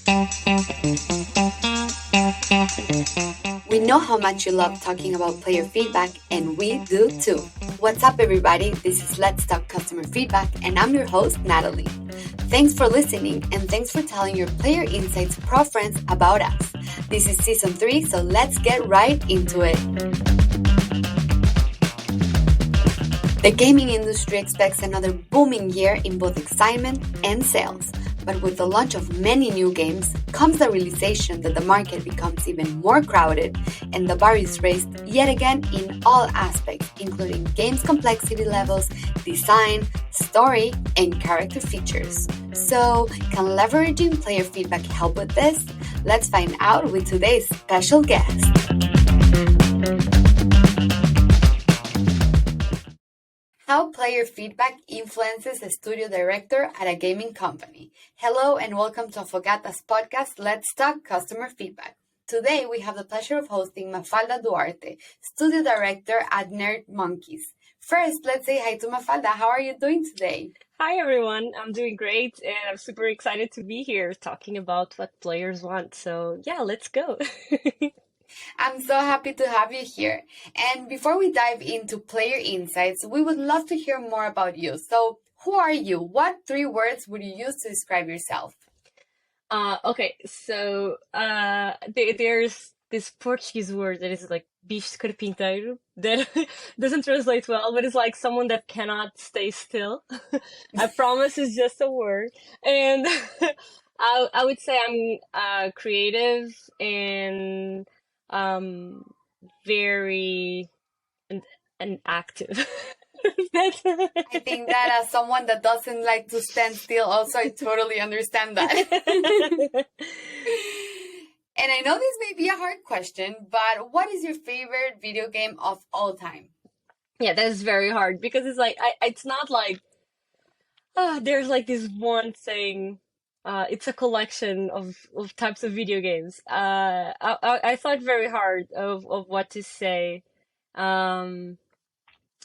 We know how much you love talking about player feedback, and we do too. What's up, everybody? This is Let's Talk Customer Feedback, and I'm your host, Natalie. Thanks for listening, and thanks for telling your Player Insights Pro friends about us. This is Season 3, so let's get right into it. The gaming industry expects another booming year in both excitement and sales. But with the launch of many new games comes the realization that the market becomes even more crowded and the bar is raised yet again in all aspects, including games' complexity levels, design, story, and character features. So, can leveraging player feedback help with this? Let's find out with today's special guest. How player feedback influences a studio director at a gaming company. Hello and welcome to Afogata's podcast, Let's Talk Customer Feedback. Today we have the pleasure of hosting Mafalda Duarte, studio director at Nerd Monkeys. First, let's say hi to Mafalda. How are you doing today? Hi everyone, I'm doing great and I'm super excited to be here talking about what players want. So yeah, let's go. I'm so happy to have you here. And before we dive into player insights, we would love to hear more about you. So, who are you? What 3 words would you use to describe yourself? Okay, so there's this Portuguese word that is like bicho carpinteiro that doesn't translate well, but it's like someone that cannot stay still. I promise it's just a word. And I would say I'm creative and um very and active. That's I think that as someone that doesn't like to stand still, also I totally understand that. And I know this may be a hard question, but what is your favorite video game of all time? Yeah, that's very hard because it's like it's not like there's like this one thing. It's a collection of types of video games. I thought very hard of what to say. Um,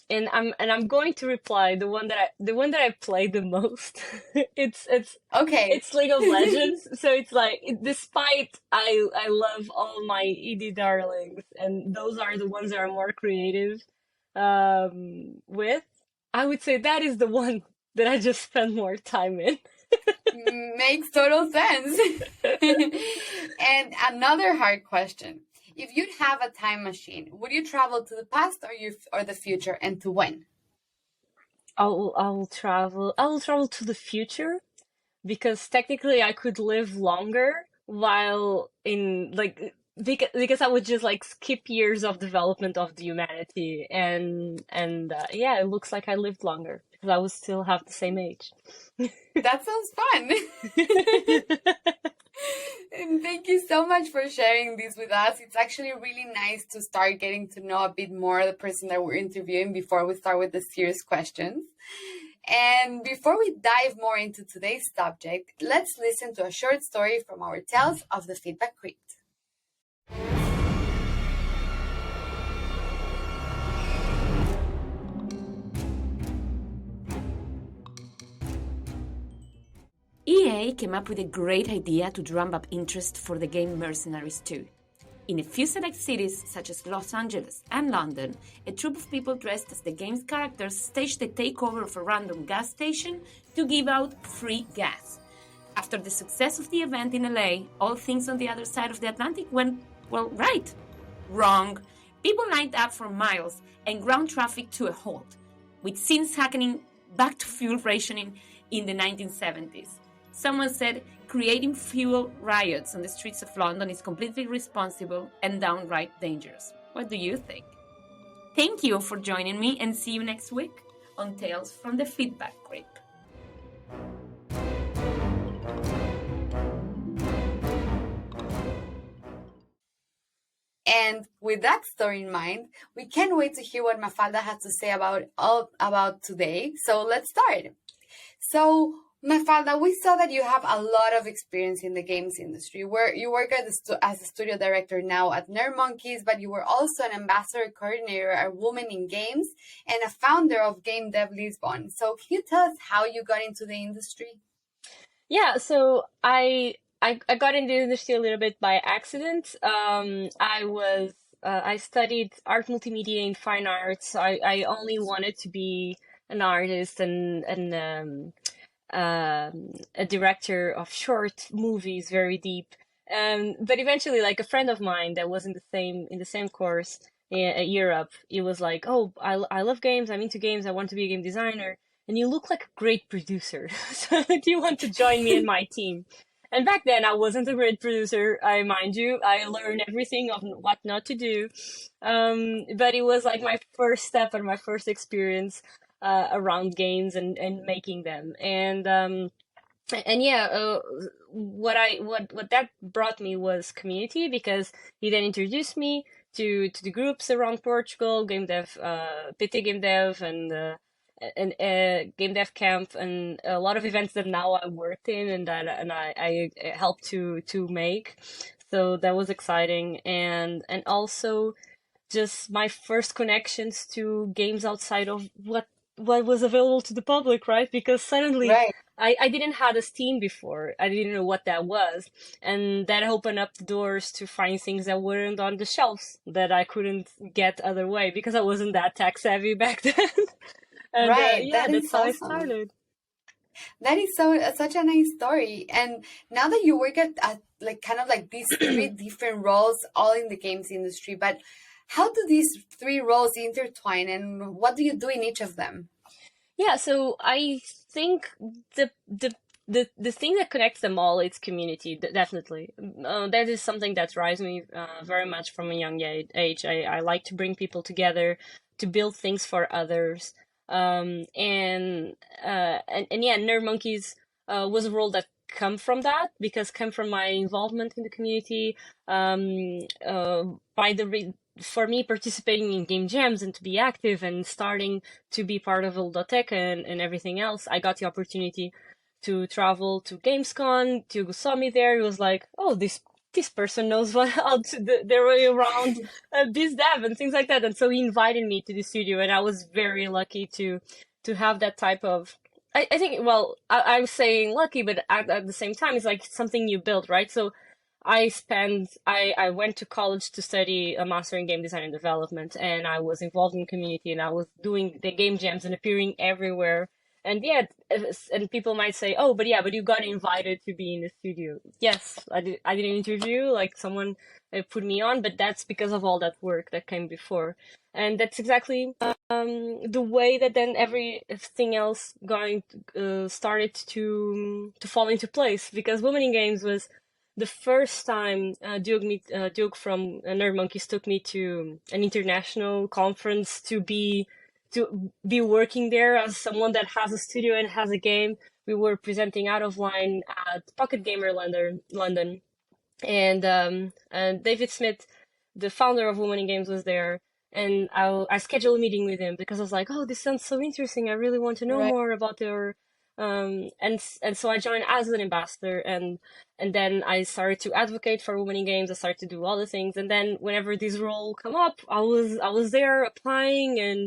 and I'm going to reply the one that I play the most. It's Okay. it's League of Legends. So it's like despite I love all my ED darlings, and those are the ones that are more creative with. I would say that is the one that I just spend more time in. Makes total sense. And another hard question. If you'd have a time machine, would you travel to the past or the future, and to when? I will travel to the future because technically I could live longer while in like because I would just like skip years of development of the humanity, and yeah, it looks like I lived longer because I would still have the same age. That sounds fun. And thank you so much for sharing this with us. It's actually really nice to start getting to know a bit more the person that we're interviewing before we start with the serious questions. And before we dive more into today's subject, let's listen to a short story from our Tales of the Feedback Crypt. EA came up with a great idea to drum up interest for the game Mercenaries 2. In a few select cities, such as Los Angeles and London, a troop of people dressed as the game's characters staged the takeover of a random gas station to give out free gas. After the success of the event in LA, all things on the other side of the Atlantic went, well, right. Wrong. People lined up for miles and ground traffic to a halt, with scenes happening back to fuel rationing in the 1970s. Someone said creating fuel riots on the streets of London is completely irresponsible and downright dangerous. What do you think? Thank you for joining me, and see you next week on Tales from the Feedback Crypt. And with that story in mind, we can't wait to hear what Mafalda has to say about today. So let's start. So Mafalda, we saw that you have a lot of experience in the games industry, where you work as a studio director now at Nerd Monkeys, but you were also an ambassador coordinator at Women in Games and a founder of Game Dev Lisbon. So can you tell us how you got into the industry? Yeah, so I got into the industry a little bit by accident. I studied art multimedia and fine arts. I only wanted to be an artist and a director of short movies, very deep. But eventually, like a friend of mine that was in the same course at Europe, he was like, "Oh, I love games. I'm into games. I want to be a game designer, and you look like a great producer. So do you want to join me and my team?" And back then, I wasn't a great producer. I mind you, I learned everything of what not to do. But it was like my first step and my first experience around games and making them. And yeah, what that brought me was community, because he then introduced me to the groups around Portugal, Game Dev, PT Game Dev, and Game Dev Camp, and a lot of events that now I worked in and I helped to make. So that was exciting, and also just my first connections to games outside of what was available to the public, right? Because suddenly Right. I didn't have a Steam before. I didn't know what that was. And that opened up the doors to find things that weren't on the shelves that I couldn't get other way because I wasn't that tech savvy back then. And Right. yeah, That that's is how I awesome. started. That is such a nice story. And now that you work at like kind of like these three different roles all in the games industry, but how do these three roles intertwine and what do you do in each of them? Yeah, so I think the the the thing that connects them all is community, definitely. That is something that drives me very much from a young age. I like to bring people together to build things for others. And yeah, Nerd Monkeys was a role that come from my involvement in the community. By the re For me participating in game jams and to be active and starting to be part of Ludoteca and everything else, I got the opportunity to travel to Gamescom. Hugo saw me there. He was like, "Oh, this person knows what how to their way around biz dev and things like that." And so he invited me to the studio, and I was very lucky to have that type of. I think, well, I'm saying lucky, but at the same time, it's like something you build, right? So I went to college to study a master in game design and development, and I was involved in community, and I was doing the game jams and appearing everywhere. And yeah, and people might say, "Oh, but yeah, but you got invited to be in the studio." Yes, I did. I did an interview, like someone put me on, but that's because of all that work that came before, and that's exactly the way that then everything else going started to fall into place. Because Women in Games was the first time Doug from Nerd Monkeys took me to an international conference to be working there as someone that has a studio and has a game. We were presenting Out of Line at Pocket Gamer London, and David Smith, the founder of Women in Games, was there. And I scheduled a meeting with him because I was like, "Oh, this sounds so interesting. I really want to know Right. more about their." And so I joined as an ambassador, and then I started to advocate for Women in Games. I started to do all the things, and then whenever this role come up, I was there applying and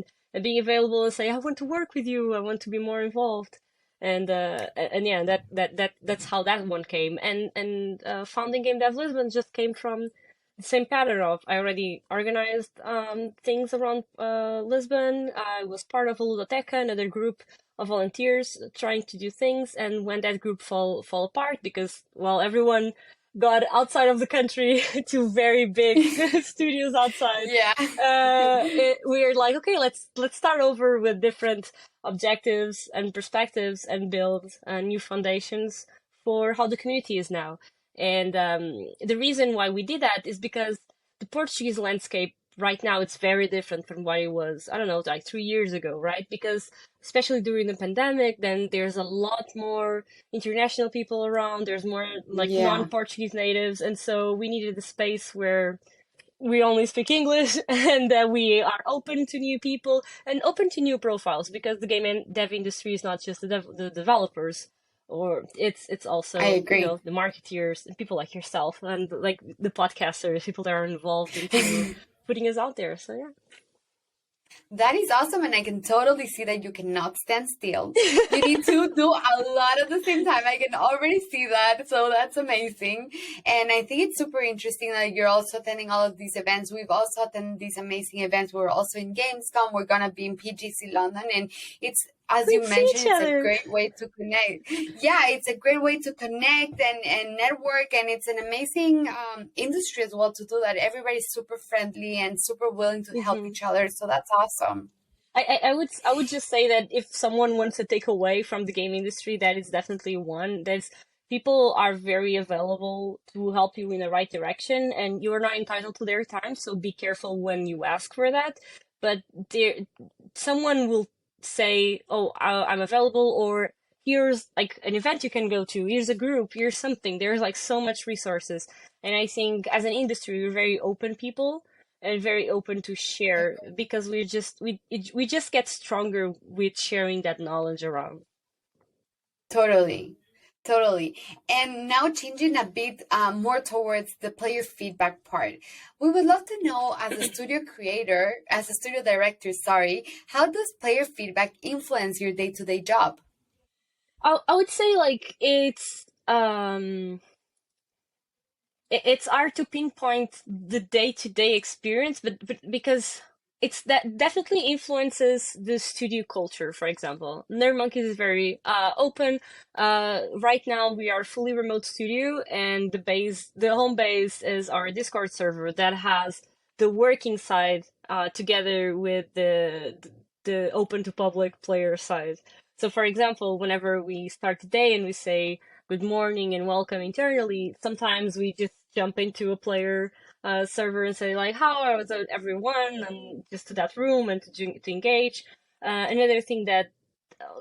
being available and say, "I want to work with you. I want to be more involved." And yeah, that's how that one came. And founding Game Dev Lisbon just came from the same pattern of I already organized things around Lisbon. I was part of a Ludoteca, another group of volunteers trying to do things, and when that group fall apart because, well, everyone got outside of the country to very big studios outside, Yeah. we're like, okay, let's start over with different objectives and perspectives and build new foundations for how the community is now. And the reason why we did that is because the Portuguese landscape right now, it's very different from what it was, I don't know, like 3 years ago, right? Because especially during the pandemic, then there's a lot more international people around. There's more like Yeah. non-Portuguese natives, and so we needed a space where we only speak English and that we are open to new people and open to new profiles, because the game and dev industry is not just the developers, or it's I also, agree. the marketeers and people like yourself and like the podcasters, people that are involved into putting us out there. So yeah. That is awesome, and I can totally see that you cannot stand still. You need to do a lot at the same time. I can already see that, so that's amazing. And I think it's super interesting that you're also attending all of these events. We've also attended these amazing events. We're also in Gamescom. We're gonna be in PGC London, and it's, as you We see mentioned, each it's a other. great way to connect. Yeah, it's a great way to connect and network, and it's an amazing industry as well to do that. Everybody's super friendly and super willing to help each other, so that's awesome. I would just say that if someone wants to take away from the game industry, that is definitely one. There's people are very available to help you in the right direction, and you are not entitled to their time, so be careful when you ask for that. But there, someone will say, "Oh, I'm available," or here's like an event you can go to. Here's a group. Here's something. There's like so much resources, and I think as an industry, we're very open people and very open to share because we just get stronger with sharing that knowledge around. Totally. Totally. And now changing a bit more towards the player feedback part. We would love to know, as a studio creator, as a studio director, sorry, how does player feedback influence your day-to-day job? I would say like it's hard to pinpoint the day-to-day experience, but because it's that definitely influences the studio culture. For example, Nerd Monkeys is very open. Right now we are a fully remote studio, and the home base is our Discord server that has the working side together with the open to public player side. So, for example, whenever we start the day and we say good morning and welcome internally, sometimes we just jump into a player server and say like, "How is everyone?" and just to that room and to engage. Another thing that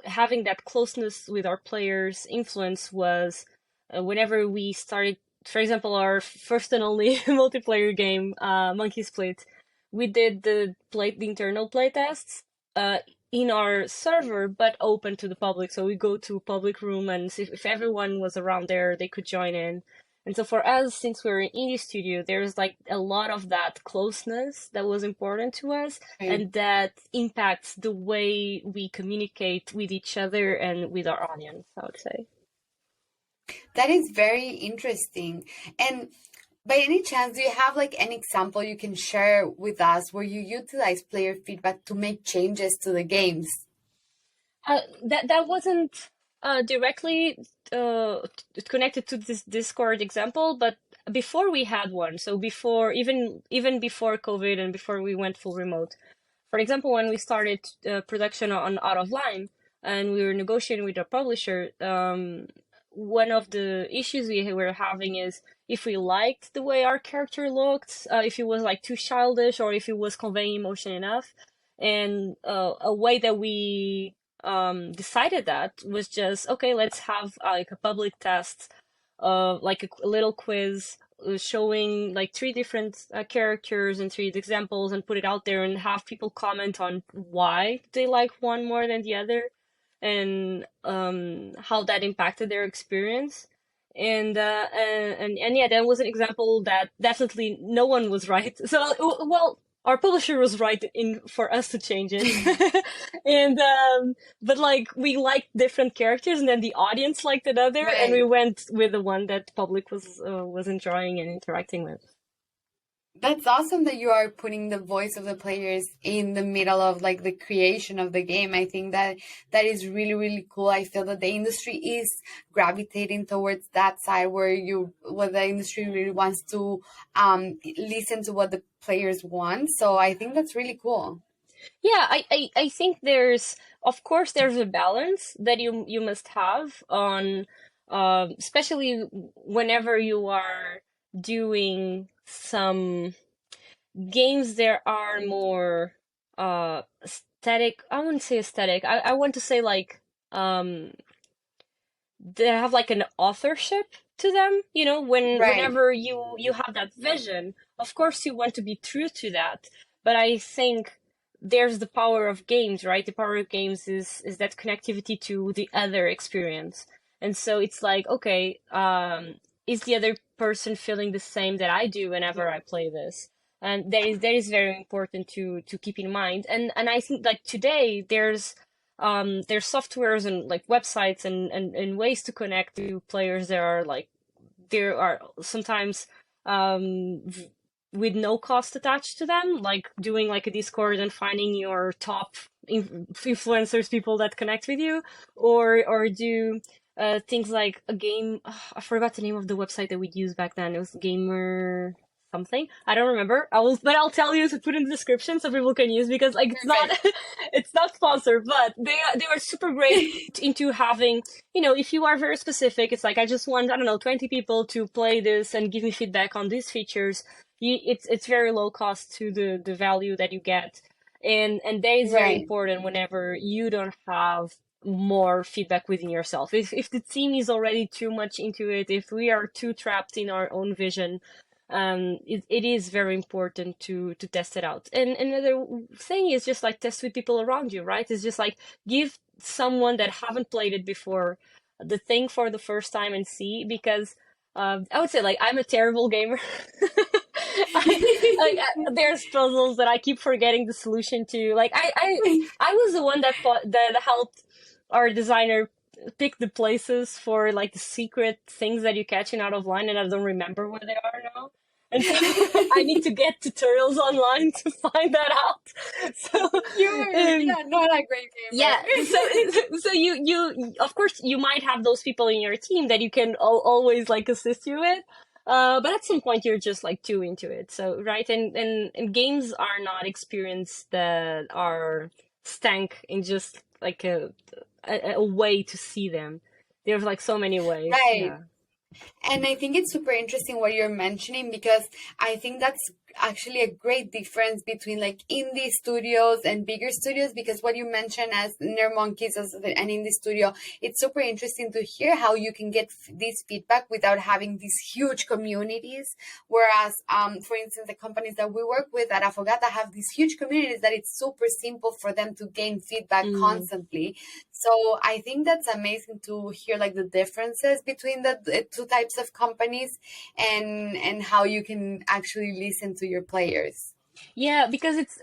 having that closeness with our players influence was whenever we started, for example, our first and only multiplayer game, Monkey Split, we did the internal play tests uh, in our server, but open to the public. So we go to a public room, and if everyone was around there, they could join in. And so for us, since we're an indie studio, there's like a lot of that closeness that was important to us, Right. and that impacts the way we communicate with each other and with our audience, I would say. That is very interesting. And by any chance, do you have like an example you can share with us where you utilize player feedback to make changes to the games? That wasn't directly connected to this Discord example, but before we had one. So before even before COVID and before we went full remote. For example, when we started production on Out of Line and we were negotiating with our publisher, one of the issues we were having is if we liked the way our character looked, if it was like too childish or if it was conveying emotion enough. And a way that we decided that was just, okay, let's have like a public test, like a little quiz showing like three different characters and three examples and put it out there and have people comment on why they like one more than the other and how that impacted their experience. And yeah, that was an example that definitely no one was right. So well, our publisher was right in for us to change it. And but like we liked different characters and then the audience liked another and we Right. went with the one that the public was enjoying and interacting with. That's awesome that you are putting the voice of the players in the middle of like the creation of the game. I think that that is really, really cool. I feel that the industry is gravitating towards that side where the industry really wants to listen to what the players want. So I think that's really cool. Yeah, I think there's, of course, there's a balance that you must have on, especially whenever you are doing some games that are more aesthetic. I wouldn't say aesthetic. I want to say like they have like an authorship to them, Right. whenever you have that vision, of course you want to be true to that. But I think there's the power of games, right? The power of games is that connectivity to the other experience. And so it's like, okay, is the other person feeling the same that I do whenever I play this? And that is very important to keep in mind. And I think like today there's softwares and like websites and ways to connect to players that are like there are sometimes with no cost attached to them, like doing like a Discord and finding your top influencers, people that connect with you, or do things like a game. I forgot the name of the website that we'd use back then. It was Gamer something. I don't remember. But I'll tell you to put in the description so people can use, because like it's not it's not sponsored, but they are super great into having, if you are very specific, it's like I just want, I don't know, 20 people to play this and give me feedback on these features. It's very low cost to the value that you get, and that is very Right. important whenever you don't have more feedback within yourself. If the team is already too much into it, if we are too trapped in our own vision, it is very important to test it out. And another thing is just like test with people around you, right? It's just like give someone that haven't played it before the thing for the first time and see, because I would say like I'm a terrible gamer. There's puzzles that I keep forgetting the solution to. Like I was the one that helped our designer pick the places for like the secret things that you catch in Out of Line, and I don't remember where they are now. And so I need to get tutorials online to find that out. So You're not a great gamer. yeah, so you of course you might have those people in your team that you can always like assist you with, but at some point you're just like too into it. So right, and games are not experience that are stank in just like a way to see them. There's like so many ways. Right. Yeah. And I think it's super interesting what you're mentioning, because I think that's actually a great difference between like indie studios and bigger studios, because what you mentioned as Nerd Monkeys as an indie studio, it's super interesting to hear how you can get this feedback without having these huge communities. Whereas, for instance, the companies that we work with at Afogata have these huge communities that it's super simple for them to gain feedback constantly. So I think that's amazing to hear like the differences between the two types of companies, and how you can actually listen to your players. Yeah, because it's.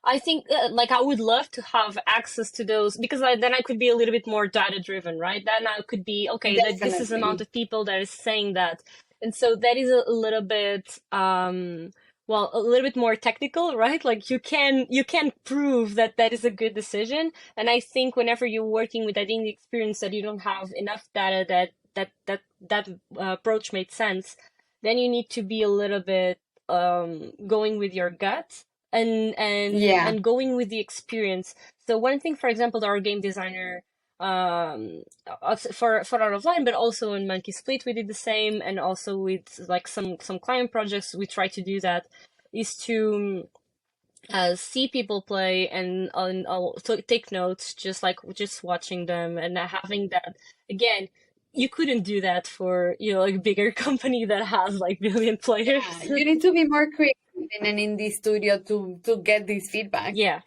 I think like I would love to have access to those, because then I could be a little bit more data driven, right? Then I could be okay. That this is the amount of people that is saying that, and so that is a little bit well, a little bit more technical, right? Like you can prove that that is a good decision, and I think whenever you're working with that indie experience that you don't have enough data that approach made sense, then you need to be a little bit going with your gut and going with the experience. So one thing, for example, our game designer for Out of Line, but also in Monkey Split we did the same, and also with like some client projects we try to do that, is to see people play and take notes, just watching them and having that. Again, you couldn't do that for like a bigger company that has like billion players. Yeah, you need to be more creative in an indie studio to get this feedback. Yeah.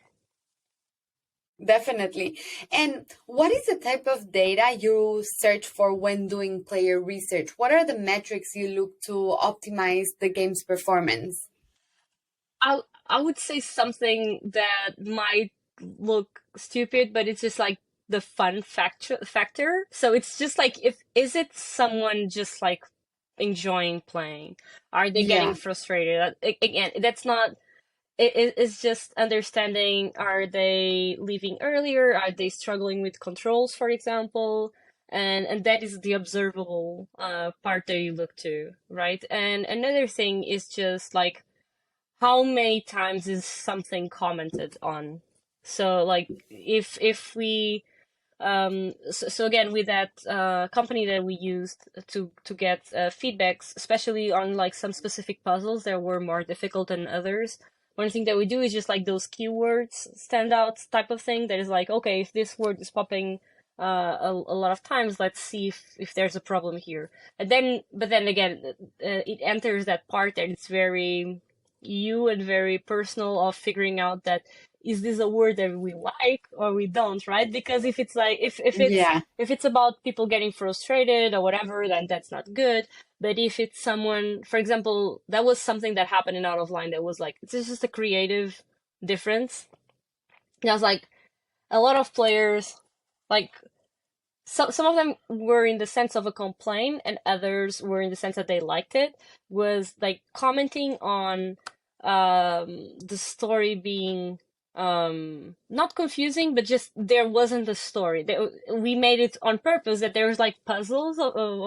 Definitely. And what is the type of data you search for when doing player research? What are the metrics you look to optimize the game's performance? I would say something that might look stupid, but it's just like the fun factor. So it's just like, is it someone just like enjoying playing? Are they getting frustrated? Again, that's not. It's just understanding, are they leaving earlier? Are they struggling with controls, for example? And that is the observable part that you look to, right? And another thing is just like, how many times is something commented on? So like if we so again, with that company that we used to get feedbacks, especially on like some specific puzzles that were more difficult than others, one thing that we do is just like those keywords standouts type of thing, that is like, okay, if this word is popping a lot of times, let's see if there's a problem here. But then again, it enters that part that it's very you and very personal of figuring out that is this a word that we like or we don't, right? Because if it's like Yeah. if it's about people getting frustrated or whatever, then that's not good. But if it's someone, for example, that was something that happened in Out of Line that was like, it's just a creative difference. There was like a lot of players, like some of them were in the sense of a complaint, and others were in the sense that they liked it. Was like commenting on the story being not confusing, but just there wasn't a story. We made it on purpose that there was like puzzles,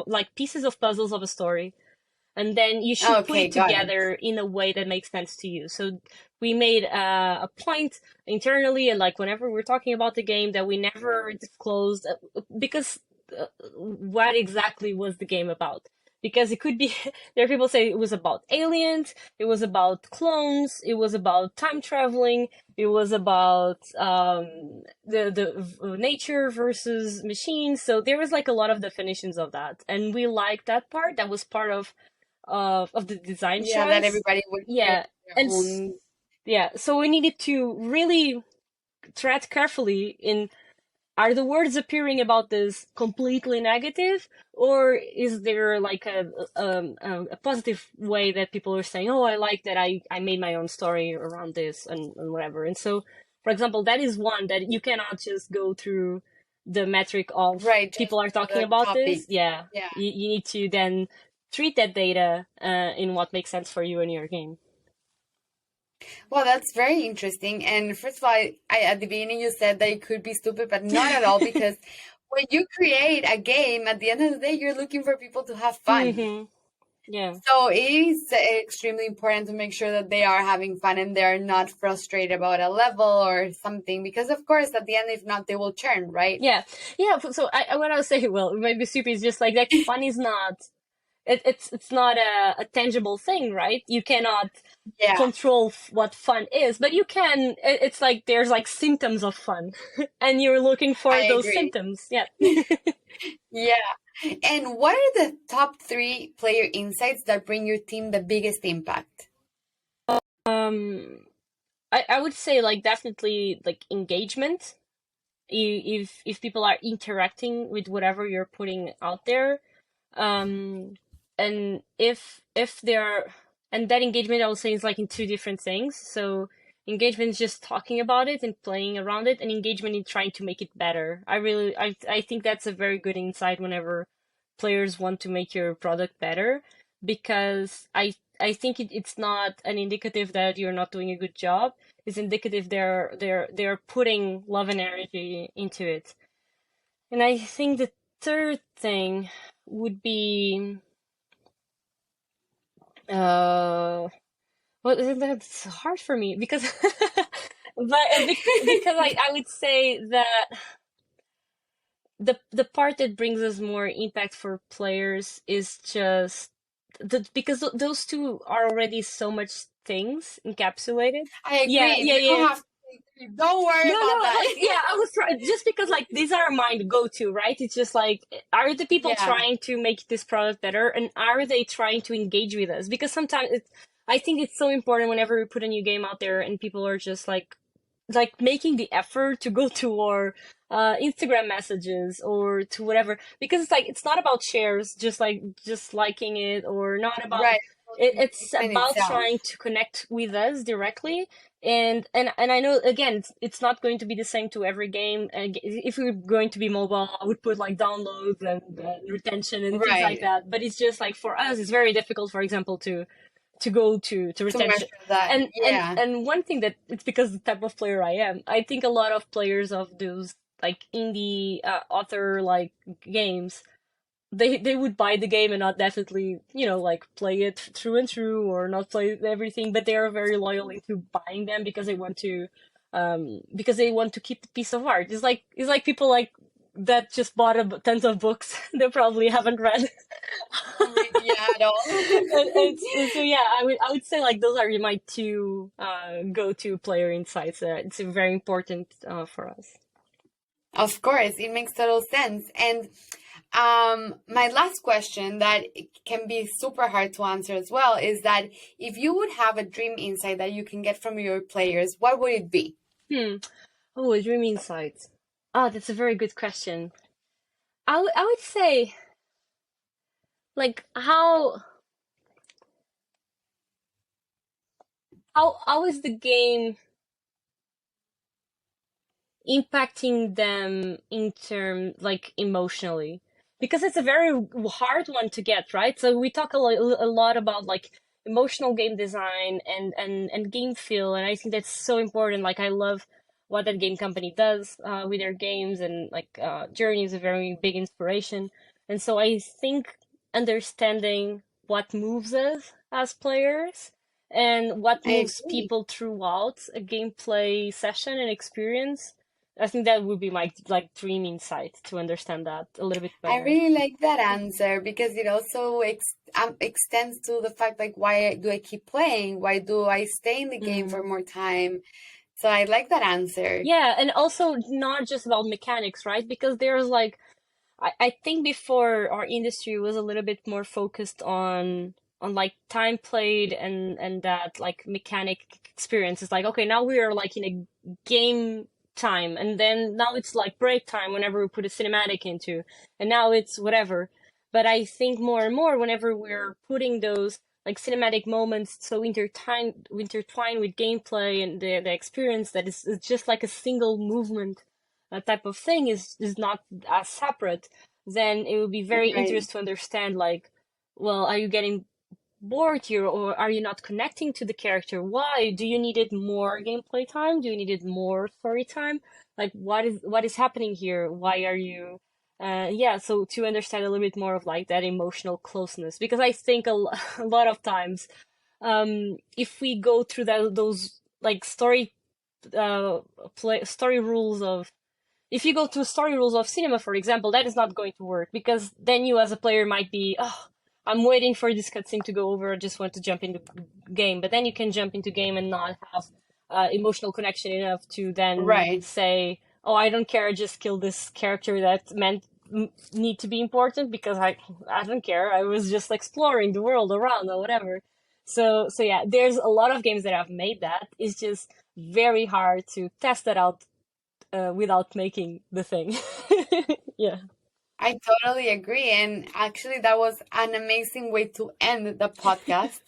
like pieces of puzzles of a story, and then you should put Okay, it got it. together in a way that makes sense to you. So we made a point internally, and like whenever we're talking about the game, that we never disclosed because what exactly was the game about? Because it could be there are people say it was about aliens, it was about clones, it was about time traveling, it was about the nature versus machines. So there was like a lot of definitions of that, and we liked that part. That was part of the design Yeah, that choice. everybody would create Yeah, their and own. yeah, so we needed to really tread carefully in, are the words appearing about this completely negative, or is there like a positive way that people are saying, oh, I like that I made my own story around this and whatever. And so, for example, that is one that you cannot just go through the metric of Right, just people are for talking the about this. topics. Yeah, Yeah. you need to then treat that data in what makes sense for you and your game. Well, that's very interesting. And first of all, at the beginning you said that it could be stupid, but not at all, because when you create a game, at the end of the day, you're looking for people to have fun. Yeah. So it is extremely important to make sure that they are having fun and they're not frustrated about a level or something, because of course, at the end, if not, they will churn, right? Yeah. Yeah. So what I was saying, well, it might be stupid, is just like fun is not, it's not a tangible thing, right? You cannot Yeah, control what fun is, but you can, it's like there's like symptoms of fun and you're looking for I those agree. symptoms. Yeah. Yeah. And what are the top 3 player insights that bring your team the biggest impact? Um, I would say like definitely like engagement. If people are interacting with whatever you're putting out there, um, and if they're, and that engagement I would say is like in two different things. So engagement is just talking about it and playing around it, and engagement in trying to make it better. I think that's a very good insight whenever players want to make your product better, because I think it's not an indicative that you're not doing a good job. It's indicative they're putting love and energy into it. And I think the third thing would be uh well, that's hard for me because because I would say that the part that brings us more impact for players is just because those two are already so much things encapsulated. I Yeah, agree. yeah, You don't yeah. have to, don't worry No, about no, like that. yeah, I was trying just because like these are my go-to, right? It's just like, are the people Yeah, trying to make this product better, and are they trying to engage with us? Because sometimes I think it's so important whenever we put a new game out there and people are just like making the effort to go to our Instagram messages or to whatever, because it's like it's not about shares, just liking it, or not about right. it, The it's engagement about itself. trying to connect with us directly. And I know again it's not going to be the same to every game. And if we were going to be mobile, I would put like downloads and retention and things like Right. that. But it's just like for us, it's very difficult, for example, to go to To retention. measure that. Yeah. And one thing that it's because the type of player I am, I think a lot of players of those like indie author like games, they would buy the game and not definitely, like play it through and through, or not play everything, but they are very loyal into buying them because they want to keep the piece of art. It's like people like that just bought tons of books they probably haven't read. Don't read yeah at all. So yeah, I would say like those are my two go-to player insights. It's very important for us. Of course, it makes total sense. And My last question that can be super hard to answer as well is that if you would have a dream insight that you can get from your players, what would it be? Oh, a dream insight. Oh, that's a very good question. I would say, like, how is the game impacting them in term, like, emotionally? Because it's a very hard one to get, right? So we talk a lot about like emotional game design and game feel, and I think that's so important. Like, I love what that game company does with their games, and like Journey is a very big inspiration. And so I think understanding what moves us as players and what I moves agree. people throughout a gameplay session and experience, I think that would be my like dream insight, to understand that a little bit I better. really like that answer because it also extends to the fact like, why do I keep playing? Why do I stay in the game for Mm. more time? So I like that answer. Yeah, and also not just about mechanics, right? Because there's like, I think before our industry was a little bit more focused on like time played and that like mechanic experience. It's like, okay, now we are like in a game time, and then now it's like break time whenever we put a cinematic into, and now it's whatever. But I think more and more whenever we're putting those like cinematic moments so intertwined with gameplay and the experience, that is just like a single movement type of thing is not as separate, then it would be very Right. interesting to understand, like, well, are you getting bored here, or are you not connecting to the character? Why? Do you needed more gameplay time? Do you needed more story time? Like, what is happening here? Why are you yeah, so to understand a little bit more of like that emotional closeness, because I think a lot of times if we go through those like story rules of, if you go to story rules of cinema, for example, that is not going to work, because then you as a player might be, oh, I'm waiting for this cutscene to go over. I just want to jump into game. But then you can jump into game and not have emotional connection enough to then Right. say, oh, I don't care. I just killed this character that meant need to be important, because I don't care. I was just exploring the world around or whatever. So yeah, there's a lot of games that have made that. It's just very hard to test that out without making the thing. Yeah. I totally agree. And actually, that was an amazing way to end the podcast.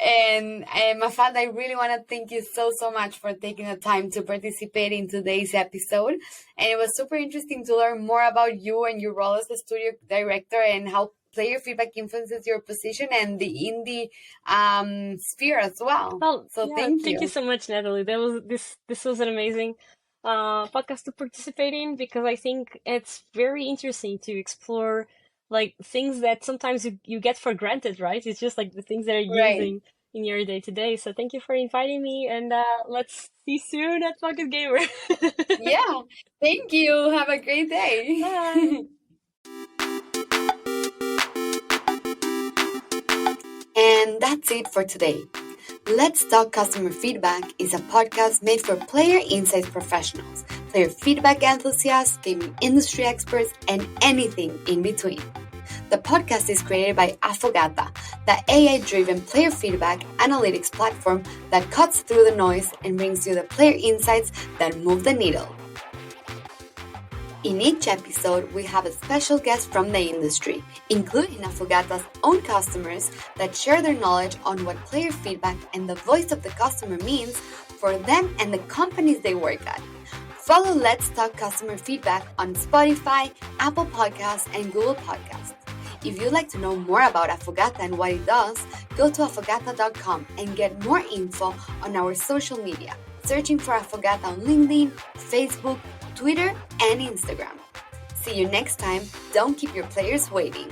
And Mafalda, I really want to thank you so much for taking the time to participate in today's episode. And it was super interesting to learn more about you and your role as a studio director and how player feedback influences your position and the indie sphere as well. Well, So yeah, thank thank you you. so much, Natalie. That was this was an amazing podcast to participate in, because I think it's very interesting to explore like things that sometimes you get for granted, right? It's just like the things that you're Right. using in your day to day. So thank you for inviting me, and let's see soon at Pocket Gamer. Yeah. Thank you. Have a great Bye. day. And that's it for today. Let's Talk Customer Feedback is a podcast made for player insights professionals, player feedback enthusiasts, gaming industry experts, and anything in between. The podcast is created by Afogata, the AI-driven player feedback analytics platform that cuts through the noise and brings you the player insights that move the needle. In each episode, we have a special guest from the industry, including Afogata's own customers that share their knowledge on what player feedback and the voice of the customer means for them and the companies they work at. Follow Let's Talk Customer Feedback on Spotify, Apple Podcasts, and Google Podcasts. If you'd like to know more about Afogata and what it does, go to afogata.com and get more info on our social media, searching for Afogata on LinkedIn, Facebook, Twitter, and Instagram. See you next time. Don't keep your players waiting.